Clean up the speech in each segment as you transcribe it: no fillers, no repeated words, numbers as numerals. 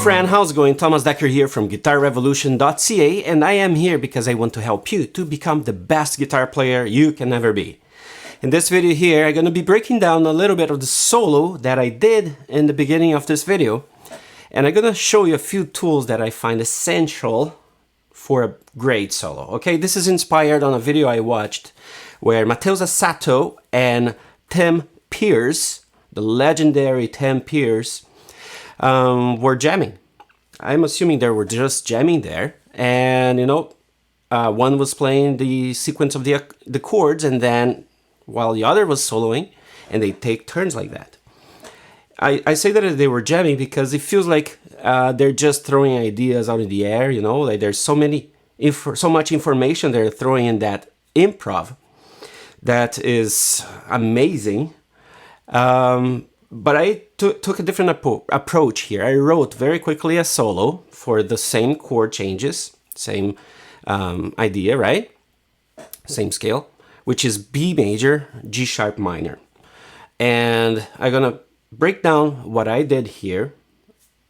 friend, how's it going? Thomas Decker here from GuitarRevolution.ca, and I am here because I want to help you to become the best guitar player you can ever be. In this video here, I'm going to be breaking down a little bit of the solo that I did in the beginning of this video, and I'm going to show you a few tools that I find essential for a great solo. Okay, this is inspired on a video I watched where Mateusz Sato and Tim Pierce, the legendary Tim Pierce, were jamming. I'm assuming they were just jamming there, and one was playing the sequence of the chords, and then while the other was soloing, and they take turns like that. I say that they were jamming because it feels like they're just throwing ideas out in the air. Like there's so much information they're throwing in that improv that is amazing. But I took a different approach here. I wrote very quickly a solo for the same chord changes, same idea, right? Same scale, which is B major, G sharp minor. And I'm gonna break down what I did here,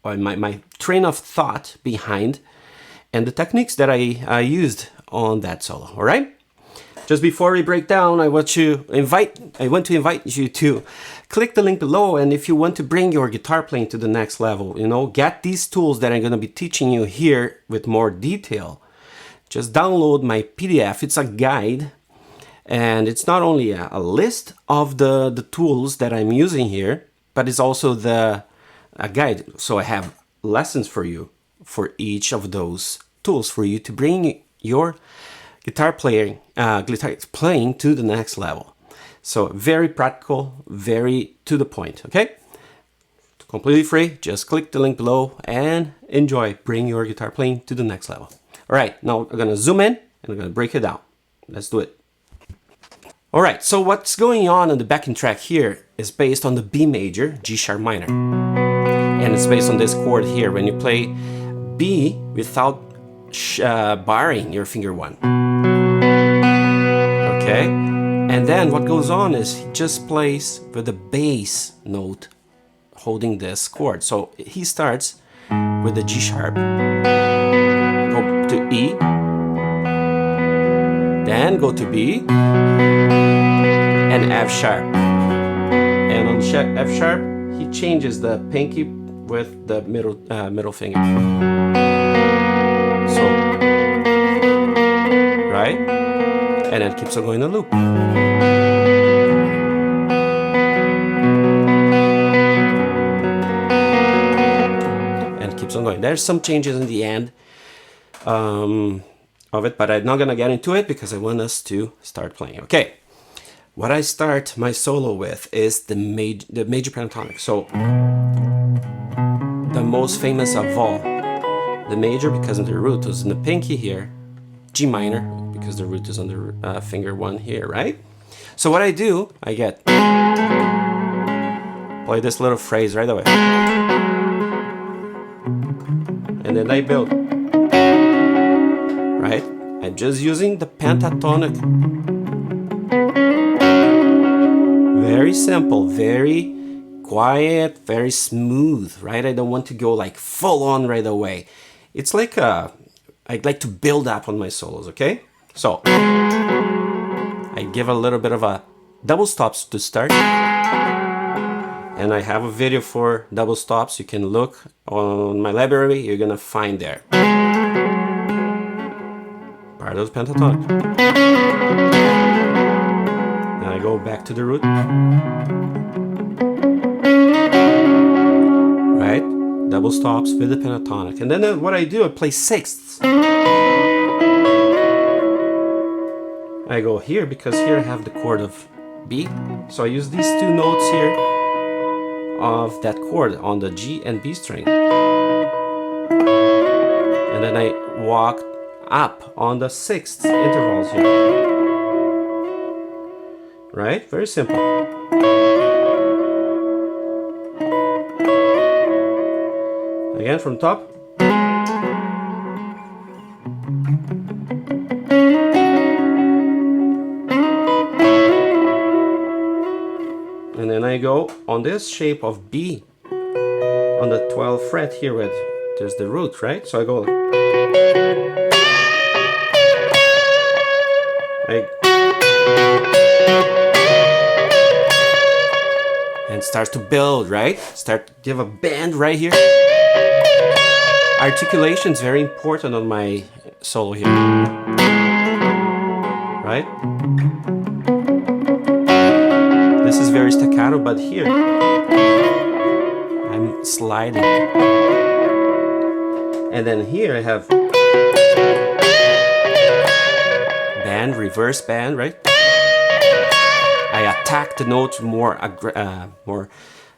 or my train of thought behind, and the techniques that I used on that solo, all right? Just before we break down, I want to invite you to click the link below, and if you want to bring your guitar playing to the next level, get these tools that I'm going to be teaching you here with more detail. Just download my PDF. It's a guide, and it's not only a list of the tools that I'm using here, but it's also a guide. So I have lessons for you for each of those tools for you to bring your guitar playing to the next level. So very practical, very to the point, okay? Completely free. Just click the link below and enjoy. Bring your guitar playing to the next level. All right, now I'm gonna zoom in and I'm gonna break it down. Let's do it. All right, so what's going on the backing track here is based on the B major, G sharp minor. And it's based on this chord here. When you play B without barring your finger one. Okay, and then what goes on is he just plays with the bass note holding this chord. So he starts with the G sharp, go to E, then go to B, and F sharp. And on F sharp, he changes the pinky with the middle finger. So, right? And it keeps on going in a loop. And it keeps on going. There's some changes in the end of it, but I'm not gonna get into it because I want us to start playing. Okay, what I start my solo with is the major pentatonic. So the most famous of all, the major because of the root is in the pinky here, G minor because the root is on the finger one here, right? So what I do, I play this little phrase right away, and then I build, right? I'm just using the pentatonic. Very simple, very quiet, very smooth, right? I don't want to go like full on right away. It's like I'd like to build up on my solos, okay? So I give a little bit of a double stops to start, and I have a video for double stops. You can look on my library, you're gonna find there. Part of pentatonic. Then I go back to the root. Right? Double stops with the pentatonic. And then what I do, I play sixths. I go here because here I have the chord of B. So I use these two notes here of that chord on the G and B string. And then I walk up on the sixth intervals here. Right? Very simple. Again from top. And then I go on this shape of B on the 12th fret here with there's the root, right? So I go, and starts to build, right? Start to give a bend right here. Articulation is very important on my solo here, right? This is very staccato, but here I'm sliding. And then here I have band, reverse band, right? I attack the notes more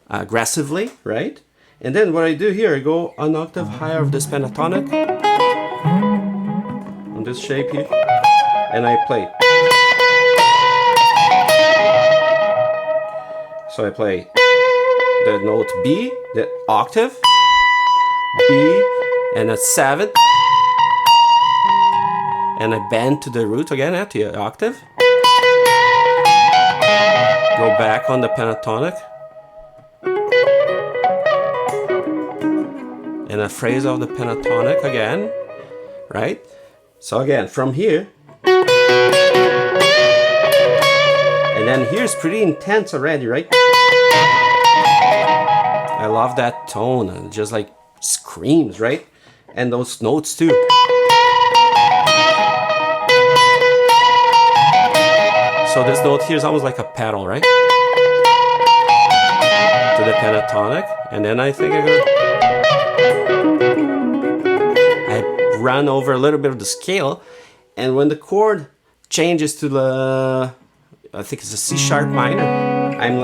aggressively, right? And then what I do here, I go an octave higher of this pentatonic on this shape here, and I play. So I play the note B, the octave, B, and a seventh, and I bend to the root again at the octave. Go back on the pentatonic, and a phrase of the pentatonic again, right? So again, from here, and then here's pretty intense already, right? I love that tone, it just like screams, right? And those notes too. So this note here is almost like a pedal, right? To the pentatonic, and then I think I run over a little bit of the scale, and when the chord changes to the, I think it's a C sharp minor, I'm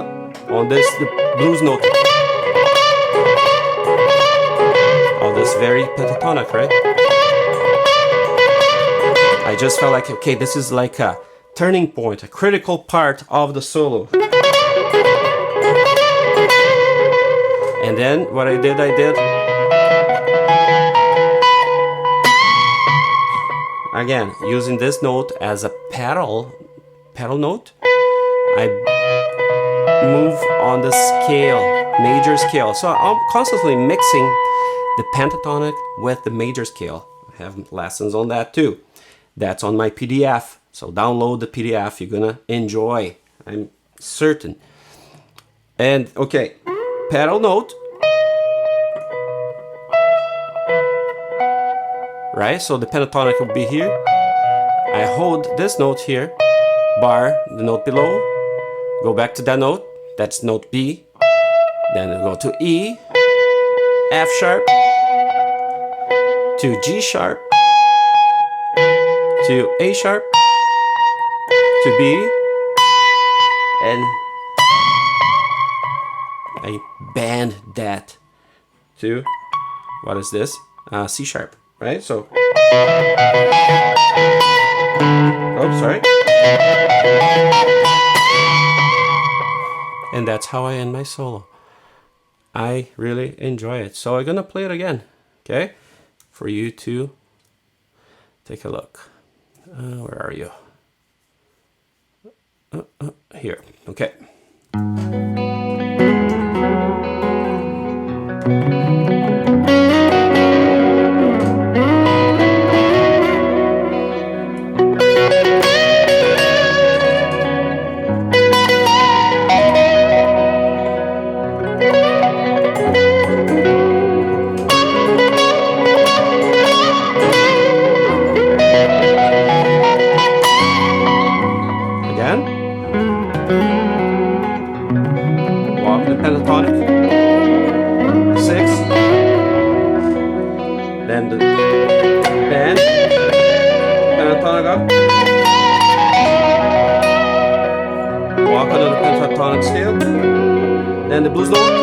on this, the blues note. Oh, this very pentatonic, right? I just felt like, okay, this is like a turning point, a critical part of the solo. And then what I did, again, using this note as a pedal note, I move on the scale, major scale. So I'm constantly mixing the pentatonic with the major scale. I have lessons on that too. That's on my PDF. So download the PDF, you're gonna enjoy, I'm certain. And okay, pedal note. Right, so the pentatonic will be here. I hold this note here, bar, the note below, go back to that note, that's note B, then I go to E, F sharp, to G sharp, to A sharp, to B, and I bend that to, what is this? C sharp, right? So, oh, sorry. And that's how I end my solo. I really enjoy it. So I'm gonna play it again, okay? For you to take a look. Where are you? Here, okay. Pentatonic, 6, then the band, pentatonic up, walk under the pentatonic scale, then the blues note,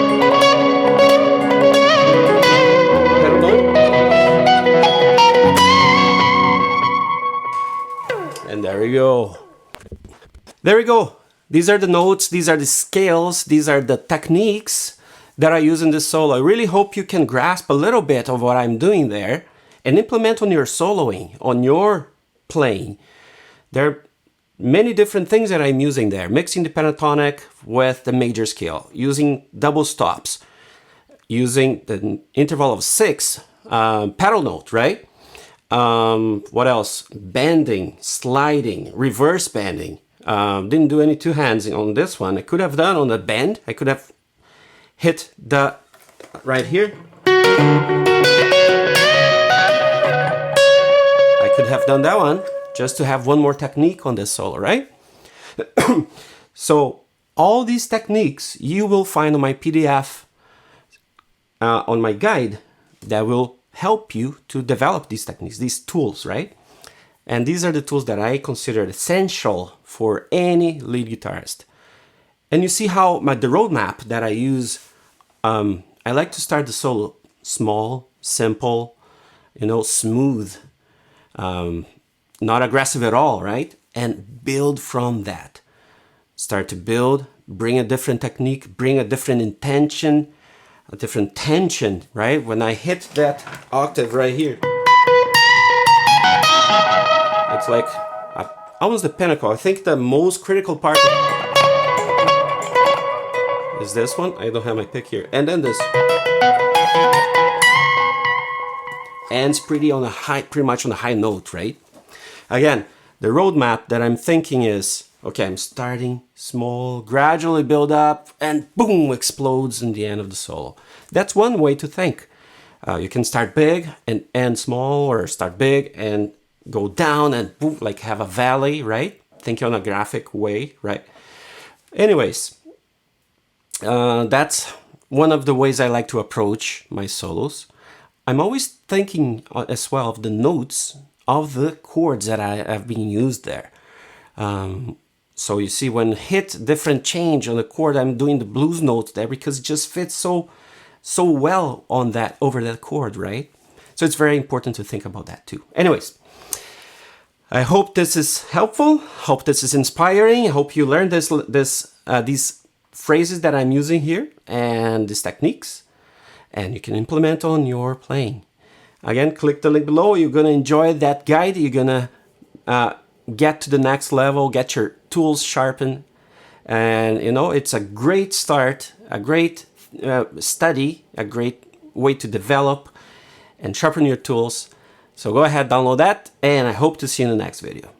pedal note, and there we go. There we go. These are the notes, these are the scales, these are the techniques that I use in this solo. I really hope you can grasp a little bit of what I'm doing there and implement on your soloing, on your playing. There are many different things that I'm using there. Mixing the pentatonic with the major scale, using double stops, using the interval of 6 pedal note, right? What else? Bending, sliding, reverse bending. Didn't do any two hands on this one. I could have done on the bend. I could have hit the right here. I could have done that one just to have one more technique on this solo, right? So all these techniques you will find on my PDF, on my guide, that will help you to develop these techniques, these tools, right? And these are the tools that I consider essential for any lead guitarist. And you see how the roadmap that I use, I like to start the solo small, simple, smooth, not aggressive at all, right? And build from that. Start to build, bring a different technique, bring a different intention, a different tension, right? When I hit that octave right here, it's like almost the pinnacle. I think the most critical part is this one. I don't have my pick here. And then this ends pretty much on a high note, right? Again, the roadmap that I'm thinking is, okay, I'm starting small, gradually build up, and boom, explodes in the end of the solo. That's one way to think. You can start big and end small, or start big and go down and boom, like have a valley, right? Thinking on a graphic way, right? Anyways, that's one of the ways I like to approach my solos. I'm always thinking as well of the notes of the chords that I have been used there. So you see, when hit different change on the chord, I'm doing the blues notes there because it just fits so well on that, over that chord, right? So it's very important to think about that too. Anyways, I hope this is helpful. Hope this is inspiring. I hope you learned these phrases that I'm using here and these techniques, and you can implement on your playing. Again, click the link below. You're gonna enjoy that guide. You're gonna get to the next level, get your tools sharpened, and it's a great start, a great study, a great way to develop and sharpen your tools. So go ahead, download that, and I hope to see you in the next video.